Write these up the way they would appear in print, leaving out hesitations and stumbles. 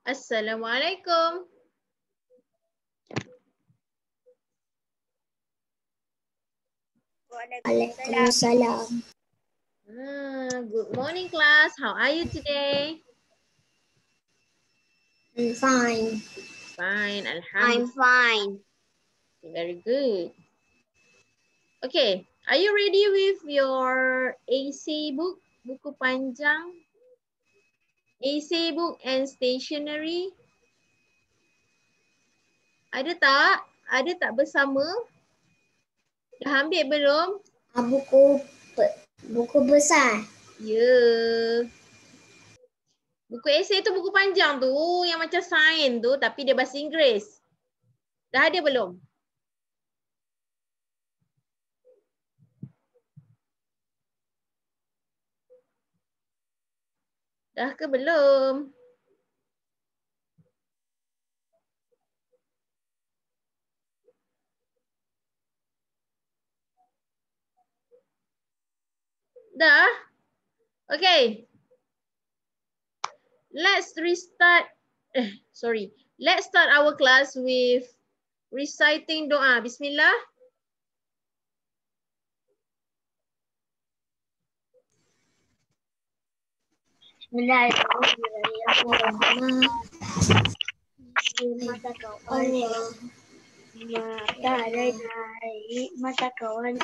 Assalamualaikum. Waalaikumsalam. Good morning, class. How are you today? I'm fine. Fine, I'm alhamdulillah. fine. Very good. Okay, are you ready with your AC book, buku panjang? AC book and stationery? Ada tak? Ada tak bersama? Dah ambil belum? Buku besar. Ya. Buku esei tu buku panjang tu yang macam sains tu tapi dia bahasa Inggeris. Dah ada belum? Dah ke belum? Dah? Okay. Let's restart. Let's start our class with reciting doa. Bismillah. Bismillahirrahmanirrahim. Mata kawan. Mata dari mata kawan.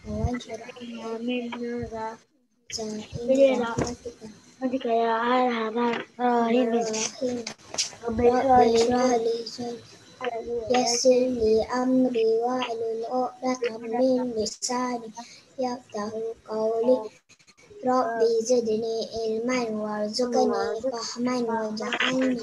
Amin. Ketika ya Rahim. Rabbi yassir li amri wahlul 'uqdatam min lisani yafqahu qawli. Rabbi zidni ilman warzuqni fahman waj'alni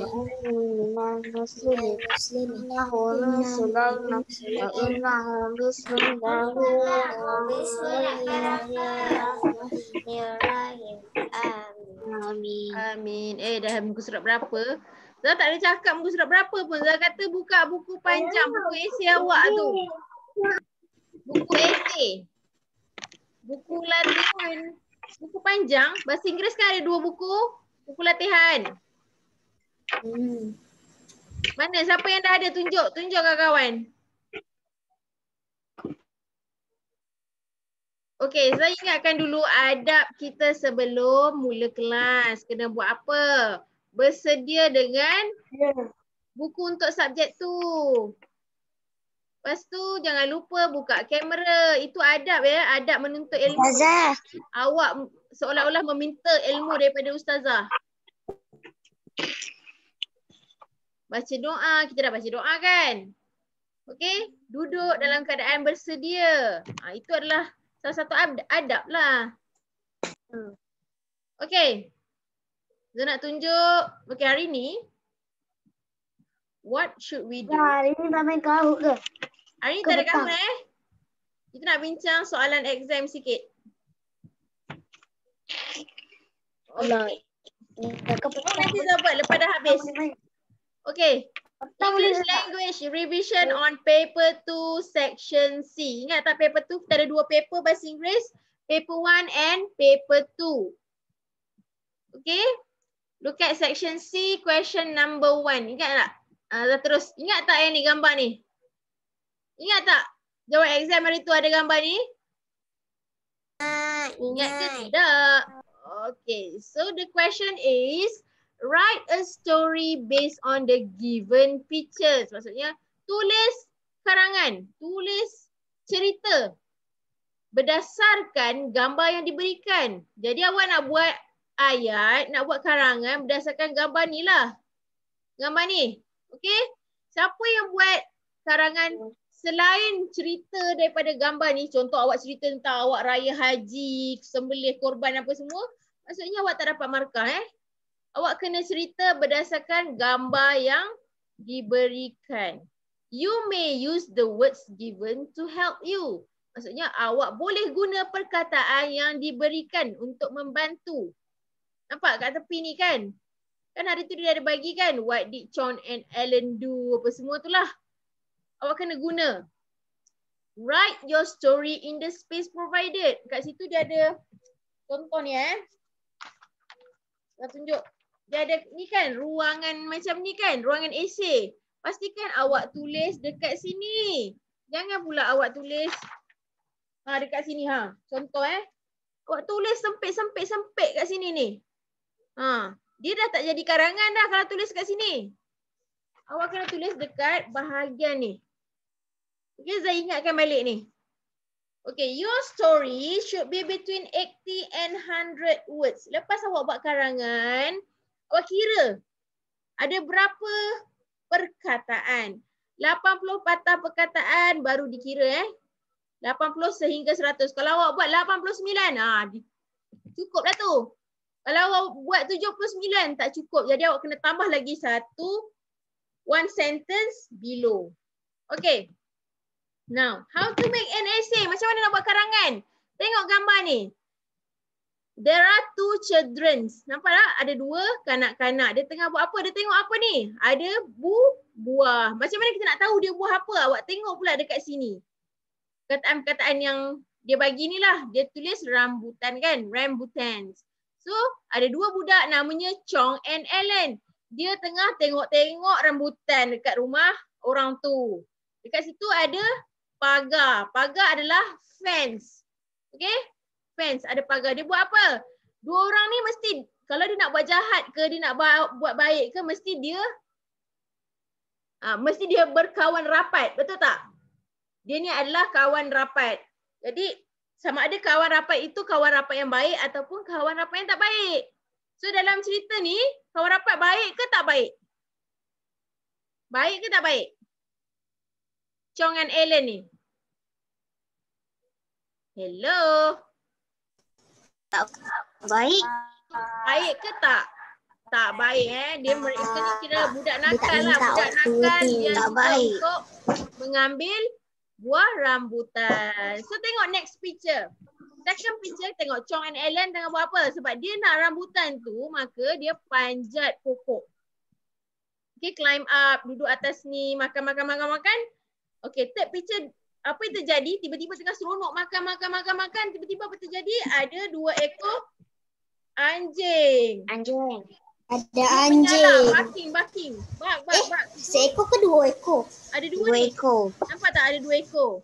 minal muslimin. Bismillahirrahmanirrahim. Amin. Amin. Dah muka surat berapa? Zah tak ada cakap muka surat berapa pun. Zah kata buka buku panjang, buku esei awak tu. Buku esei. Buku latihan. Buku panjang. Bahasa Inggeris kan ada 2 buku. Buku latihan. Mana? Siapa yang dah ada? Tunjuk. Tunjuk kawan-kawan. Okey, saya ingatkan dulu adab kita sebelum mula kelas. Kena buat apa? Bersedia dengan buku untuk subjek tu. Lepas tu jangan lupa buka kamera. Itu adab ya. Adab menuntut ilmu. Ustazah. Awak seolah-olah meminta ilmu daripada ustazah. Baca doa. Kita dah baca doa kan? Okey. Duduk dalam keadaan bersedia. Itu adalah salah satu adab lah. Okey. Saya nak tunjuk. Okey, hari ni. What should we do? Hari ni tak main kahut ke? Hari ni tak ada kahut Kita nak bincang soalan exam sikit. Okay. Nanti saya buat lepas dah habis. Okay. English language revision on paper 2 section C. Ingat tak paper 2 kita ada 2 paper bahasa Inggeris. Paper 1 and paper 2. Okay. Look at section C, question number 1. Ingat tak? Terus. Ingat tak yang ni gambar ni? Ingat tak? Jawab exam hari tu ada gambar ni? Ingat ke tidak? Okay. So the question is, write a story based on the given pictures. Maksudnya, tulis karangan. Tulis cerita. Berdasarkan gambar yang diberikan. Jadi awak nak buat ayat, nak buat karangan berdasarkan gambar ni lah. Gambar ni. Okay. Siapa yang buat karangan selain cerita daripada gambar ni, contoh awak cerita tentang awak raya haji, sembelih korban apa semua, maksudnya awak tak dapat markah Awak kena cerita berdasarkan gambar yang diberikan. You may use the words given to help you. Maksudnya awak boleh guna perkataan yang diberikan untuk membantu. Nampak kat tepi ni kan? Kan hari tu dia ada bagi kan? What did John and Ellen do? Apa semua tu lah. Awak kena guna. Write your story in the space provided. Kat situ dia ada contoh ni Saya tunjuk. Dia ada ni kan ruangan macam ni kan. Ruangan esei. Pastikan awak tulis dekat sini. Jangan pula awak tulis dekat sini Contoh awak tulis sempit kat sini ni. Dia dah tak jadi karangan dah kalau tulis kat sini. Awak kena tulis dekat bahagian ni. Okay, saya ingatkan balik ni. Okay, your story should be between 80 and 100 words. Lepas awak buat karangan, awak kira ada berapa perkataan. 80 patah perkataan baru dikira 80 sehingga 100. Kalau awak buat 89, cukup dah tu. Kalau awak buat 79 tak cukup. Jadi awak kena tambah lagi one sentence below. Okay. Now, how to make an essay? Macam mana nak buat karangan? Tengok gambar ni. There are two children. Nampak tak? Ada dua kanak-kanak. Dia tengah buat apa? Dia tengok apa ni? Ada buah. Macam mana kita nak tahu dia buah apa? Awak tengok pula dekat sini. Perkataan-perkataan yang dia bagi ni lah. Dia tulis rambutan kan? Rambutans. So, ada dua budak namanya Chong and Ellen. Dia tengah tengok-tengok rambutan dekat rumah orang tu. Dekat situ ada pagar. Pagar adalah fence. Okay? Fence, ada pagar. Dia buat apa? Dua orang ni mesti, kalau dia nak buat jahat ke, dia nak buat baik ke, mesti dia berkawan rapat. Betul tak? Dia ni adalah kawan rapat. Jadi, sama ada kawan rapat itu kawan rapat yang baik ataupun kawan rapat yang tak baik. So, dalam cerita ni, kawan rapat baik ke tak baik? Baik ke tak baik? Chong and Ellen ni. Hello. Tak baik. Baik ke tak? Tak baik mereka ni kira budak nakal lah. Budak nakal dia suka untuk mengambil buah rambutan. So tengok next picture. Second picture tengok Chong and Ellen tengah buat apa? Sebab dia nak rambutan tu maka dia panjat pokok. Okay, climb up, duduk atas ni, makan. Okay, third picture, apa yang terjadi? Tiba-tiba tengah seronok makan. Tiba-tiba apa terjadi? Ada 2 ekor anjing. Ada anjing. Barking. Bak. Seekor ke 2 ekor? Ada 2 ekor. Nampak tak ada 2 ekor?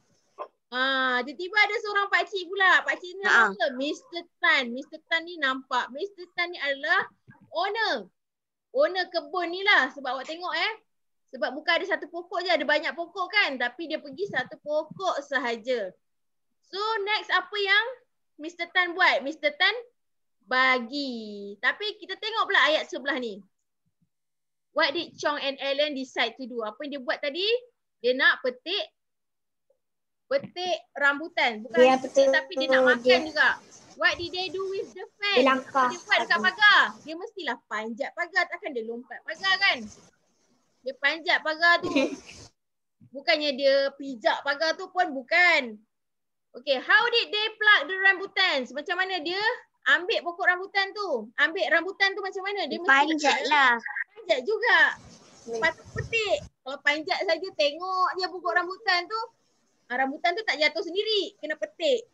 Tiba-tiba ada seorang pakcik pula. Pakcik ni nama Mr. Tan. Mr. Tan ni nampak. Mr. Tan ni adalah owner kebun ni lah. Sebab awak tengok sebab bukan ada satu pokok je, ada banyak pokok kan. Tapi dia pergi satu pokok sahaja. So next apa yang Mr. Tan buat? Mr. Tan bagi. Tapi kita tengok pula ayat sebelah ni. What did Chong and Ellen decide to do? Apa yang dia buat tadi? Dia nak petik rambutan. Bukan petik tapi dia nak makan juga. What did they do with the fan? Dia langkah. Dia buat dekat pagar. Dia mestilah panjat pagar. Takkan dia lompat pagar kan? Dia panjat pagar tu. Bukannya dia pijak pagar tu pun bukan. Okay, how did they pluck the rambutans? Macam mana dia ambil pokok rambutan tu? Ambil rambutan tu macam mana? Dia panjat lah. Panjat juga. Patut petik. Kalau panjat saja tengok je pokok rambutan tu. Rambutan tu tak jatuh sendiri. Kena petik.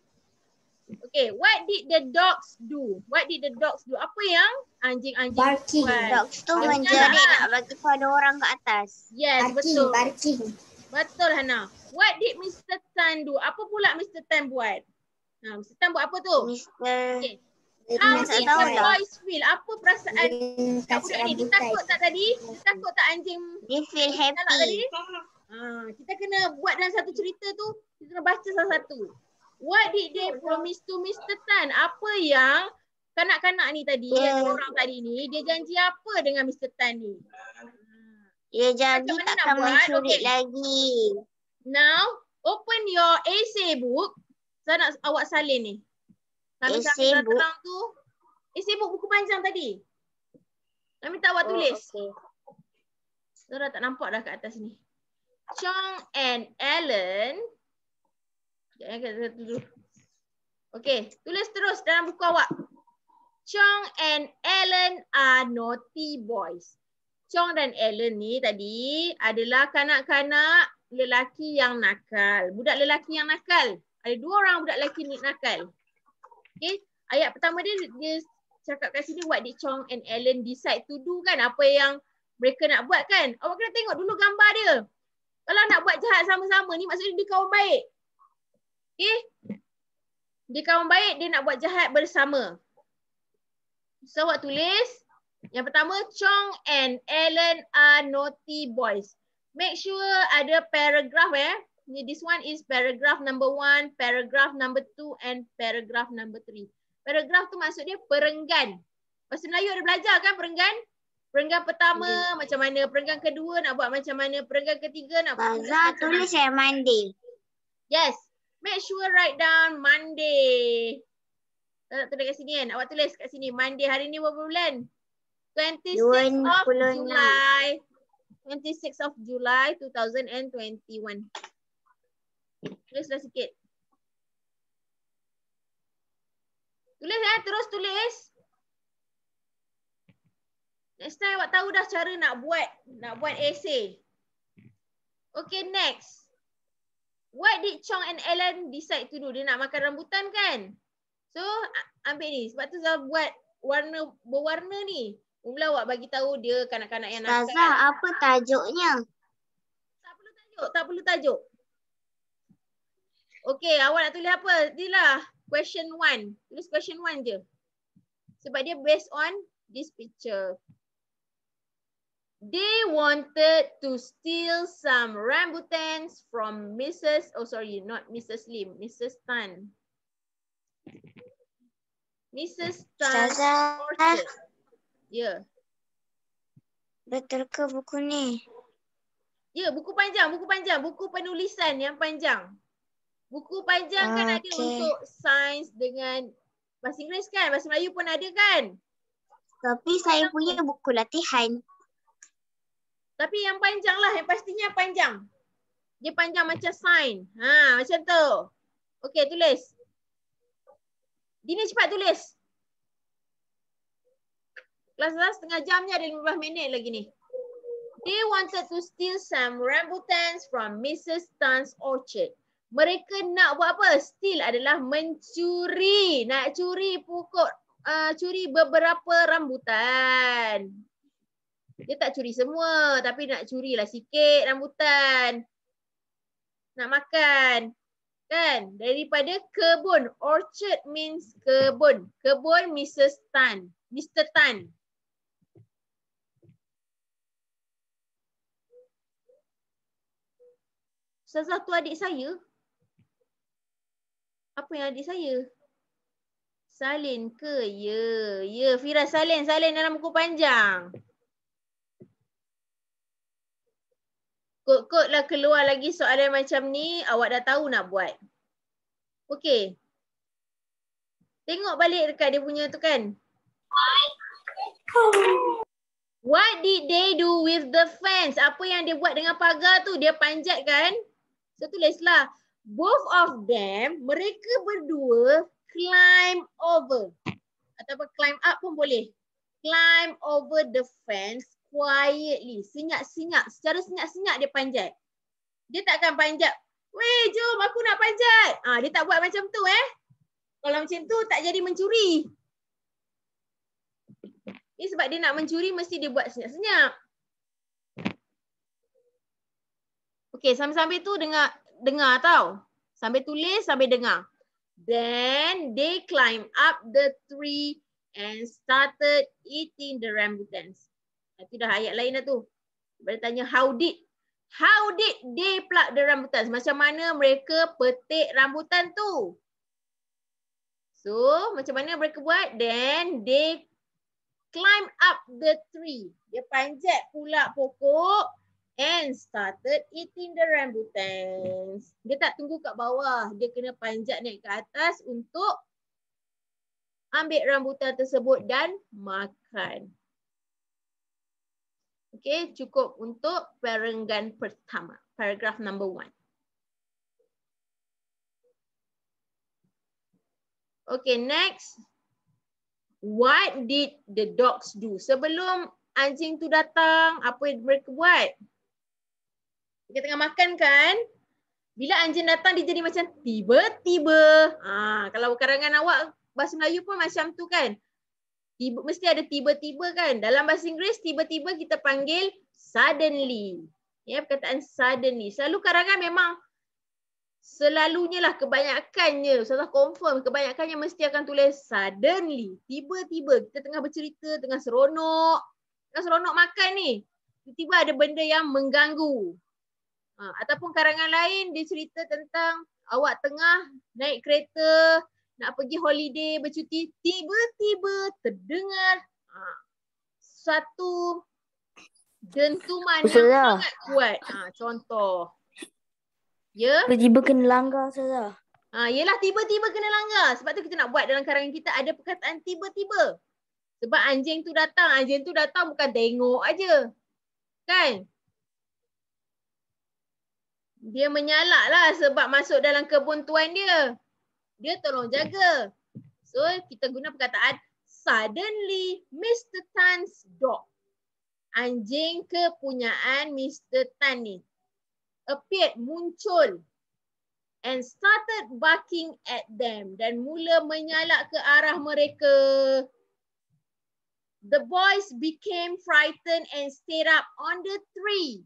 Okay, what did the dogs do? Apa yang anjing-anjing barking buat? Dogs tu menjerit nak bagi pada orang kat atas. Yes, betul. Barking. Betul Hana. What did Mr. Tan do? Apa pula Mr. Tan buat? Mr. Tan buat apa tu? Okay. How did the boys feel? Apa perasaan budak ni? Dia takut tak tadi? Dia takut tak anjing? Dia feel happy. Tadi? Kita kena buat dalam satu cerita tu, kita kena baca salah-satu. What did they promise to Mr. Tan? Apa yang kanak-kanak ni tadi, yang orang tadi ni, dia janji apa dengan Mr. Tan ni? Dia janji takkan mencuri lagi. Now, open your essay book. Saya nak awak salin ni. Essay book? Essay book buku panjang tadi. Saya minta awak tulis. Okay. Saya dah tak nampak dah kat atas ni. Chong and Ellen. Okay, tulis terus dalam buku awak. Chong and Ellen are naughty boys. Chong dan Ellen ni tadi adalah kanak-kanak lelaki yang nakal. Budak lelaki yang nakal. Ada 2 orang budak lelaki nakal. Okay, ayat pertama dia cakap kat sini, what did Chong and Ellen decide to do kan? Apa yang mereka nak buat kan? Awak kena tengok dulu gambar dia. Kalau nak buat jahat sama-sama ni maksudnya dia kawan baik. Okay? Dia kawan baik, dia nak buat jahat bersama. So awak tulis, yang pertama, Chong and Ellen are naughty boys. Make sure ada paragraph This one is paragraph number 1, paragraph number 2 and paragraph number 3. Paragraph tu maksud dia perenggan. Bahasa Melayu ada belajar kan perenggan? Perenggan pertama macam mana, perenggan kedua nak buat macam mana, perenggan ketiga nak buat macam mana. Tulis saya Monday. Yes. Make sure write down Monday. Tak tulis kat sini kan? Awak tulis kat sini. Monday hari ni berapa bulan? 26 of July. 26 of July 2021. Tulislah sikit. Tulis terus tulis. Next time awak tahu dah cara nak buat essay. Okay, next. What did Chong and Ellen decide to do? Dia nak makan rambutan kan? So, ambil ni. Sebab tu saya buat warna berwarna ni. Mula awak bagi tahu dia kanak-kanak yang nakal. Ustazah, apa tajuknya? Tak perlu tajuk. Okay, awak nak tulis apa? Inilah question 1. Tulis question 1 je. Sebab dia based on this picture. They wanted to steal some rambutans from Mrs. Tan. Mrs. Tan's orchard. Ya. Betul ke buku ni? Ya, buku panjang. Buku penulisan yang panjang. Buku panjang kan ada untuk sains dengan bahasa Inggeris kan? Bahasa Melayu pun ada kan? Tapi saya punya buku latihan. Tapi yang panjang lah, yang pastinya panjang. Dia panjang macam sains. Macam tu. Okey, tulis. Dini cepat tulis. Kelas setengah jam ni ada 15 minit lagi ni. They wanted to steal some rambutans from Mrs. Tan's orchard. Mereka nak buat apa? Steal adalah mencuri. Nak curi curi beberapa rambutan. Dia tak curi semua, tapi nak curilah sikit rambutan. Nak makan. Kan? Daripada kebun. Orchard means kebun. Kebun Mrs. Tan. Mr. Tan. Ustazah tu adik saya. Apa yang adik saya? Salin ke? Ya. Ya, Fira salin dalam buku panjang. Kot-kot lah keluar lagi soalan macam ni, awak dah tahu nak buat. Okey. Tengok balik dekat dia punya tu kan. What did they do with the fence? Apa yang dia buat dengan pagar tu? Dia panjat kan? So tulislah. Both of them, mereka berdua climb over. Ataupun climb up pun boleh. Climb over the fence quietly. Senyap-senyap. Secara senyap-senyap dia panjat. Dia takkan panjat. Weh, jom aku nak panjat. Dia tak buat macam tu Kalau macam tu tak jadi mencuri. Ini sebab dia nak mencuri mesti dia buat senyap-senyap. Okey, sambil-sambil tu dengar tau. Sambil tulis, sambil dengar. Then they climb up the tree and started eating the rambutans. Itu dah ayat lain dah tu. Dia tanya how did they pluck the rambutans? Macam mana mereka petik rambutan tu? So, macam mana mereka buat? Then they climb up the tree. Dia panjat pula pokok and started eating the rambutans. Dia tak tunggu kat bawah. Dia kena panjat naik ke atas untuk ambil rambutan tersebut dan makan. Okey, cukup untuk perenggan pertama. paragraph number 1. Okay, next. What did the dogs do? Sebelum anjing tu datang, apa yang mereka buat? Kita tengah makan kan? Bila anjing datang, dia jadi macam tiba-tiba. Kalau karangan awak bahasa Melayu pun macam tu kan? Mesti ada tiba-tiba kan? Dalam bahasa Inggeris, tiba-tiba kita panggil suddenly. Ya, perkataan suddenly. Selalu karangan memang selalunya lah, kebanyakannya, Ustazah confirm, kebanyakannya mesti akan tulis suddenly. Tiba-tiba kita tengah bercerita, tengah seronok makan ni. Tiba-tiba ada benda yang mengganggu. Ataupun karangan lain dia cerita tentang awak tengah naik kereta, nak pergi holiday, bercuti, tiba-tiba terdengar satu dentuman yang sangat kuat. Contoh. Ya? Tiba-tiba kena langgar, Ustazah. Yelah, tiba-tiba kena langgar. Sebab tu kita nak buat dalam karangan kita ada perkataan tiba-tiba. Sebab anjing tu datang bukan tengok aja. Kan? Dia menyalak lah sebab masuk dalam kebun tuan dia. Dia tolong jaga. So, kita guna perkataan suddenly Mr. Tan's dog. Anjing kepunyaan Mr. Tan ni appeared, muncul, and started barking at them, dan mula menyalak ke arah mereka. The boys became frightened and stayed up on the tree.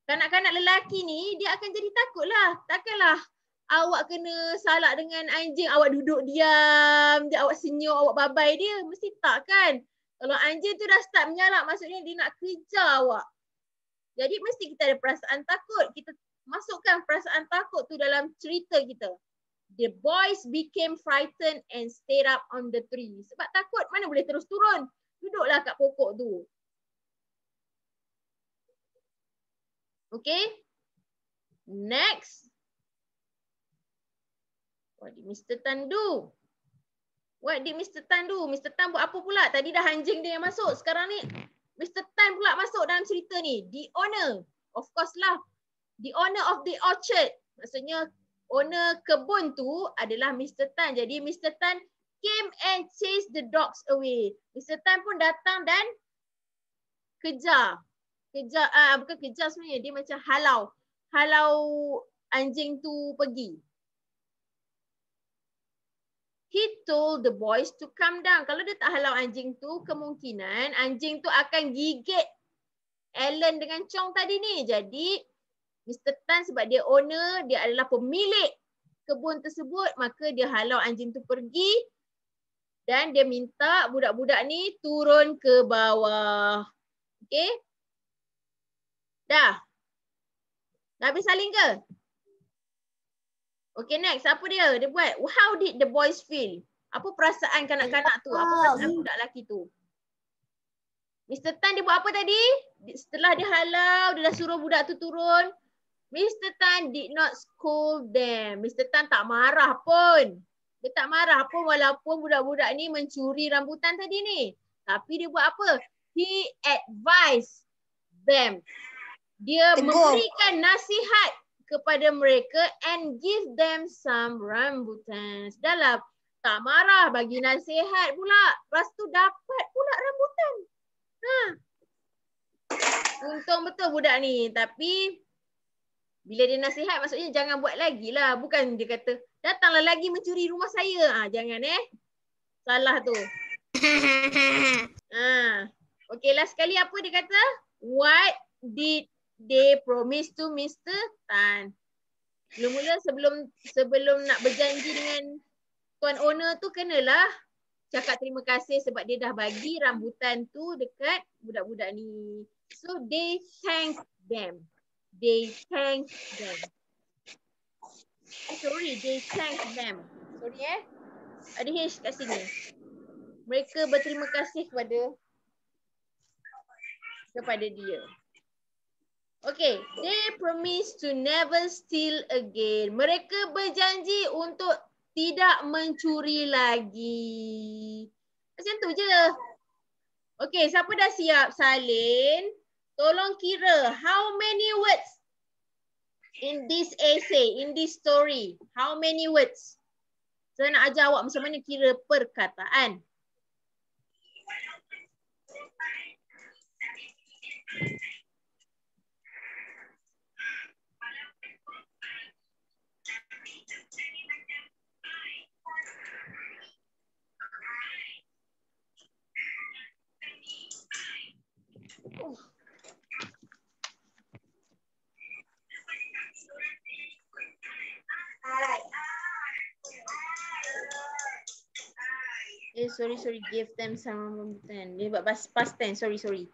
Kanak-kanak lelaki ni dia akan jadi takut lah. Takkanlah awak kena salak dengan anjing, awak duduk diam, awak senyum, awak babai dia. Mesti tak kan? Kalau anjing tu dah start menyalak, maksudnya dia nak kejar awak. Jadi mesti kita ada perasaan takut. Kita masukkan perasaan takut tu dalam cerita kita. The boys became frightened and stayed up on the tree. Sebab takut, mana boleh terus turun. Duduklah kat pokok tu. Okay. Next. What did Mr. Tan do? What did Mr. Tan do? Mr. Tan buat apa pula? Tadi dah anjing dia yang masuk. Sekarang ni Mr. Tan pula masuk dalam cerita ni. The owner. Of course lah. The owner of the orchard. Maksudnya owner kebun tu adalah Mr. Tan. Jadi Mr. Tan came and chased the dogs away. Mr. Tan pun datang dan kejar. Bukan kejar sebenarnya. Dia macam halau anjing tu pergi. He told the boys to come down. Kalau dia tak halau anjing tu, kemungkinan anjing tu akan gigit Alan dengan Chong tadi ni. Jadi Mr. Tan sebab dia owner, dia adalah pemilik kebun tersebut, maka dia halau anjing tu pergi dan dia minta budak-budak ni turun ke bawah. Okay? Dah? Dah habis saling ke? Okay, next. Apa dia? Dia buat, how did the boys feel? Apa perasaan kanak-kanak tu? Apa perasaan budak lelaki tu? Mr. Tan dia buat apa tadi? Setelah dia halau, dia dah suruh budak tu turun. Mr. Tan did not scold them. Mr. Tan tak marah pun. Dia tak marah pun walaupun budak-budak ni mencuri rambutan tadi ni. Tapi dia buat apa? He advised them. Dia memberikan nasihat kepada mereka and give them some rambutan. Dahlah tak marah, bagi nasihat pula. Lepas tu dapat pula rambutan. Untung betul budak ni. Tapi bila dia nasihat maksudnya jangan buat lagi lah. Bukan dia kata datanglah lagi mencuri rumah saya. Jangan salah tu. Okay, last sekali apa dia kata? What did they promise to Mr. Tan? Mula-mula sebelum nak berjanji dengan tuan owner tu, kenalah cakap terima kasih sebab dia dah bagi rambutan tu dekat budak-budak ni. So they thank them. They thank them. Sorry, they thank them. Sorry ada H kat sini. Mereka berterima kasih kepada dia. Okay, they promise to never steal again. Mereka berjanji untuk tidak mencuri lagi. Macam tu je. Okay, siapa dah siap? Salin, tolong kira how many words In this essay, in this story, how many words? Saya nak ajar awak macam mana kira perkataan. Sorry, give them some past tense, sorry.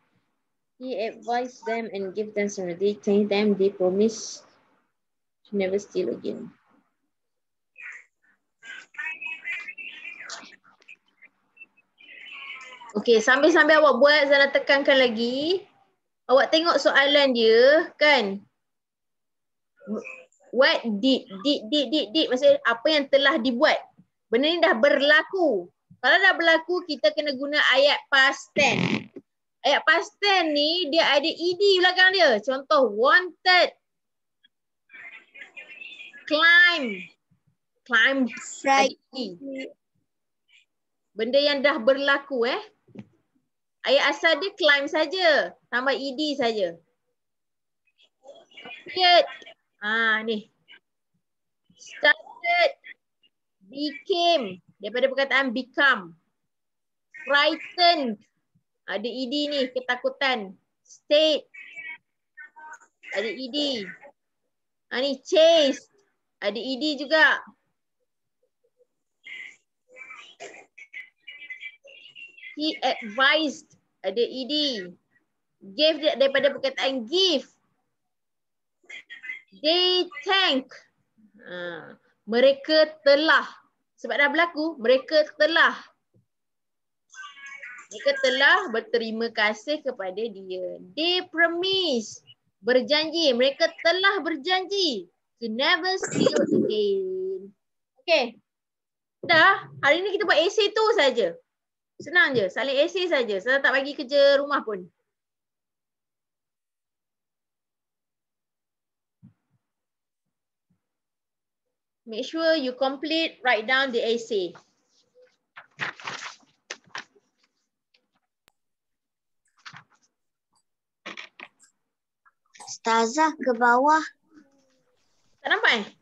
He advised them and give them some, they tell them they promise to never steal again. Okay, sambil-sambil awak buat, saya nak tekankan lagi. Awak tengok soalan dia, kan? What did, maksudnya apa yang telah dibuat. Benda ni dah berlaku. Kalau dah berlaku, kita kena guna ayat past tense. Ayat past tense ni, dia ada ed belakang dia. Contoh, wanted. Climb. Ada ed. Benda yang dah berlaku Ayat asal dia climb saja, tambah ed saja. Appeared. Ni. Started. Became. Daripada perkataan become. Frightened. Ada ed ni, ketakutan. Stayed. Ada ed. Ni chased. Ada ed juga. He advised. Ada ed. Gave daripada perkataan give. They thank. Mereka telah. Sebab dah berlaku, mereka telah. Mereka telah berterima kasih kepada dia. They promise. Berjanji. Mereka telah berjanji. To never steal again. Okay. Dah. Hari ni kita buat essay tu saja. Senang je. Saling essay saja. Saya tak bagi kerja rumah pun. Make sure you complete, write down the essay. Ustazah ke bawah. Tak nampak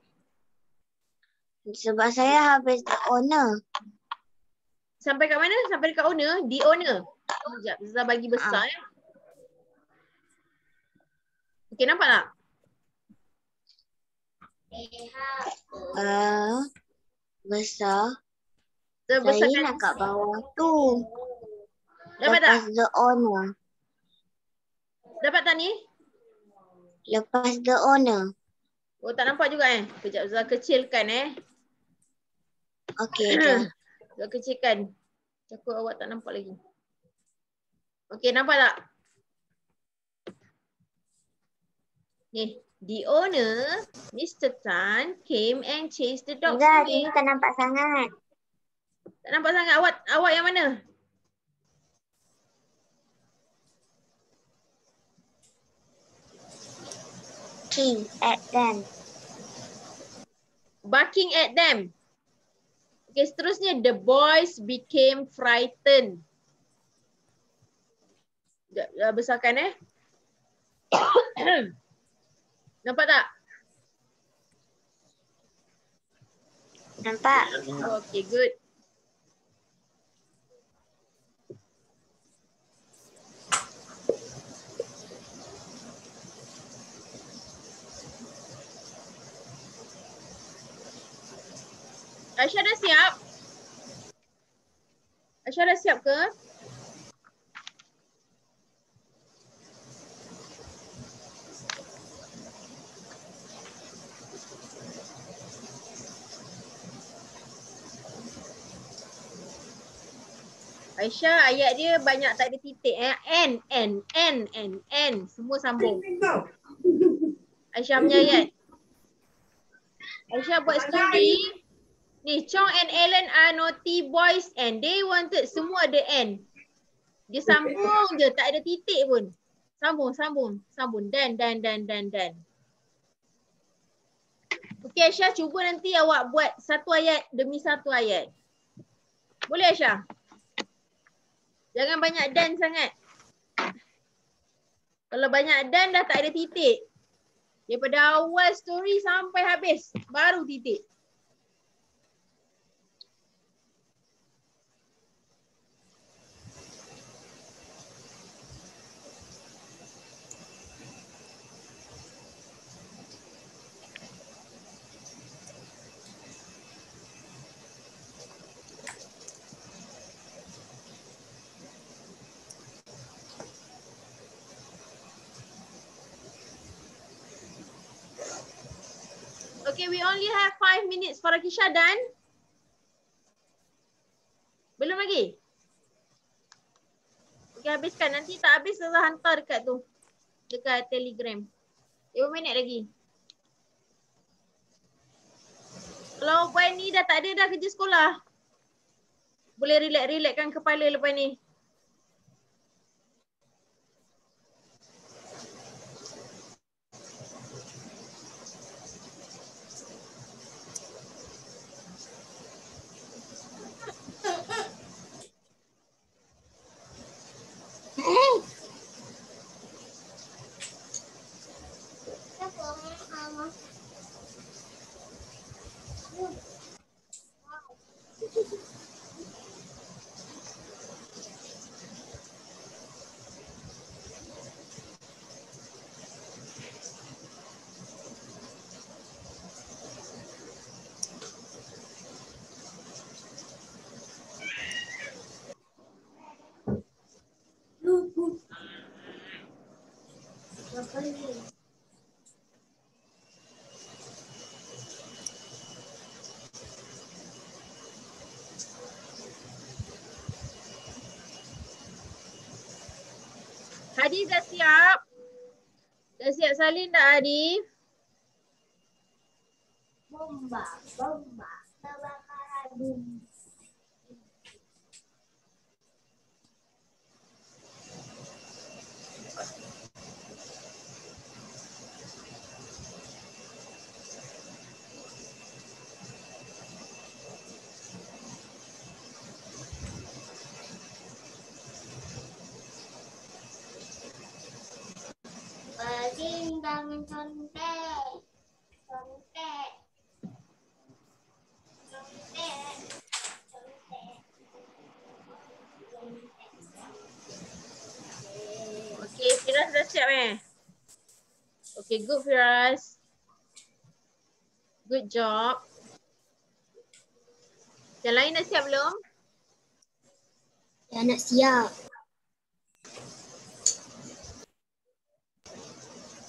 Sebab saya habis the owner. Sampai kat mana? Sampai dekat owner? The owner. Sekejap, Zah bagi besar Okey, nampak tak? Besar. Saya nak kat bawah tu. Dapat tak? Lepas the owner. Dapat tak ni? Lepas the owner. Oh, tak nampak juga Sekejap, Zah kecilkan Okey, dah. Zah kecilkan. Takut awak tak nampak lagi. Okey, nampak tak? Ni, the owner, Mr. Tan, came and chased the dog. Enggak, ini tak nampak sangat. Tak nampak sangat. Awak yang mana? King at them. Barking at them. Okay, seterusnya. The boys became frightened. Dah besarkan Nampak tak? Nampak. Okay, good. Aisyah dah siap? Aisyah dah siap ke? Aisyah, ayat dia banyak tak ada titik N. Semua sambung. Aisyah punya ayat. Aisyah buat story. Ni, Chong and Ellen are naughty boys and they wanted, semua ada N. Dia sambung je, tak ada titik pun. Sambung. Dan. Okey Aisyah, cuba nanti awak buat satu ayat demi satu ayat. Boleh Aisyah? Jangan banyak dan sangat. Kalau banyak dan dah tak ada titik. Daripada awal story sampai habis, baru titik. Okay, we only have 5 minutes. Farakisha done? Belum lagi? Okay, habiskan. Nanti tak habis, saya hantar dekat tu. Dekat Telegram. 5 minit lagi. Kalau puan ni dah tak ada dah kerja sekolah. Boleh relax-relaxkan kepala lepas ni. Hadif dah siap? Dah siap salin tak Hadif? Bomba, kebakaran bumi. Berdindang contek. Okay, Firas dah siap Okay, good Firas. Good job. Yang lain dah siap belum? Ya nak siap.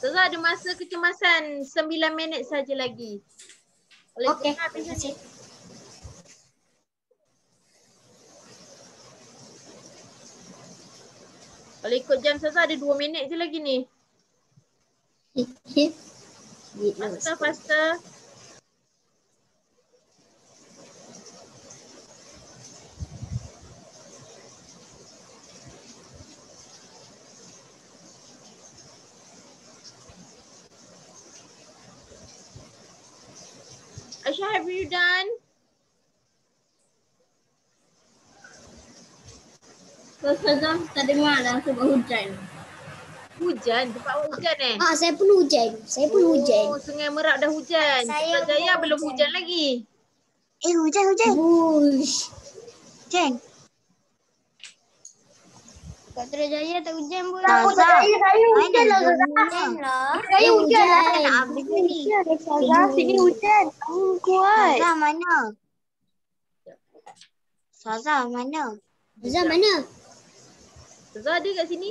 Ustazah ada masa kecemasan 9 minit saja lagi. Okey. Habis ni. Kalau ikut jam Ustazah ada 2 minit je lagi ni. Faster, faster. Aisyah, have you done? Ustazah tak dengar dah sebab hujan. Hujan? Tempat awak hujan Saya pun hujan. Oh, Sungai Merak dah hujan. Saya Putrajaya pun belum hujan. hujan lagi. Hujan. Bush. Hujan. Kat Putrajaya tak hujan pun. Saya hujan lah. Saya hujan lah. Habis ni. Sini hujan. Kuat. Saza mana? Saza mana? Ustazah mana? Ustazah ada kat sini?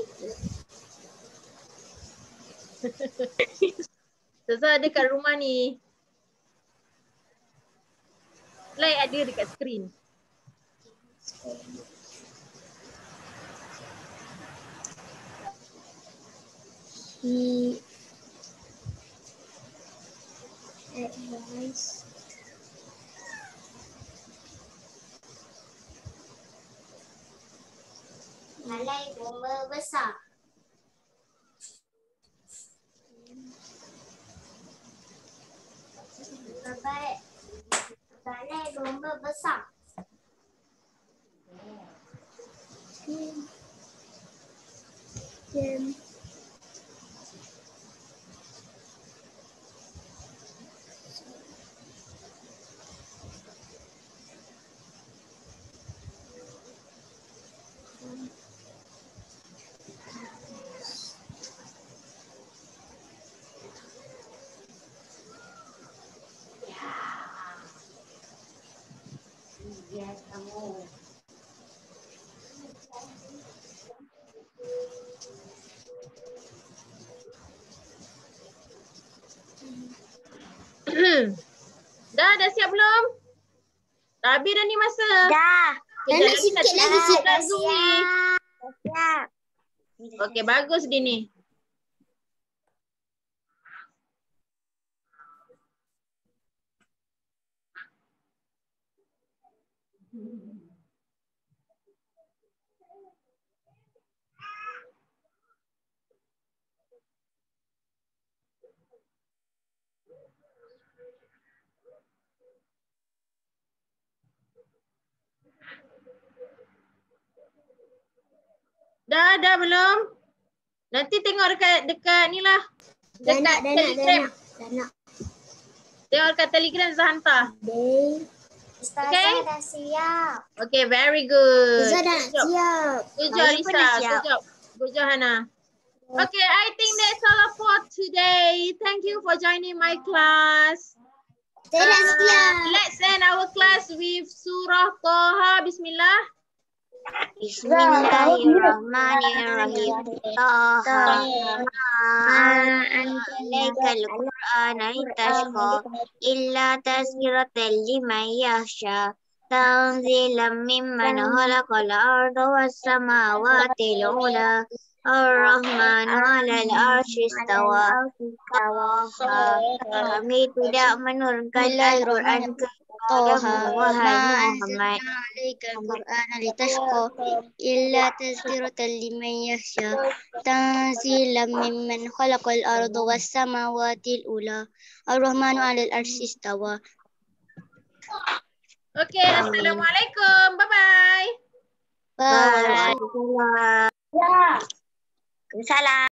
Ustazah ada kat rumah ni. Slide ada dekat skrin. Advice. Malai bomba besar. domba besar. Dah siap belum? Dah habis dah ni masa. Dah. Kejap Nak sikit lagi, sikit Zoom ni. Siap. Okey, bagus dia ni. Dah belum? Nanti tengok dekat ni lah. Dekat Telegram. Dah nak. Tengok dekat Telegram Zah hantar. Ustazah dah siap. Okay, very good. Ustazah dah nak siap. Good job, Saya pun dah Lisa. siap. Good job, Hana. Okay, I think that's all for today. Thank you for joining my class. Saya dah siap. Let's end our class with Surah Toha. Bismillah. Bismillahirrahmanirrahim. Taha. Alaikal Qur'an litashqa illa tazkiratan liman yakhsha. Tanzilan mimman khalaqal arda was samawati al-ula. Ar-Rahmanu 'alal 'arsy istawa. Kami tidak menurunkan Al-Quran kepadamu wahai Muhammad. Al-Quran litashqa illa tazkiratan liman yakhsha tanzilan mimman khalaqal arda was samawati al-ula ar-rahmanu 'alal arsy istawa. Okay, Assalamualaikum. Bye-bye. Waalaikumsalam. Waalaikumsalam.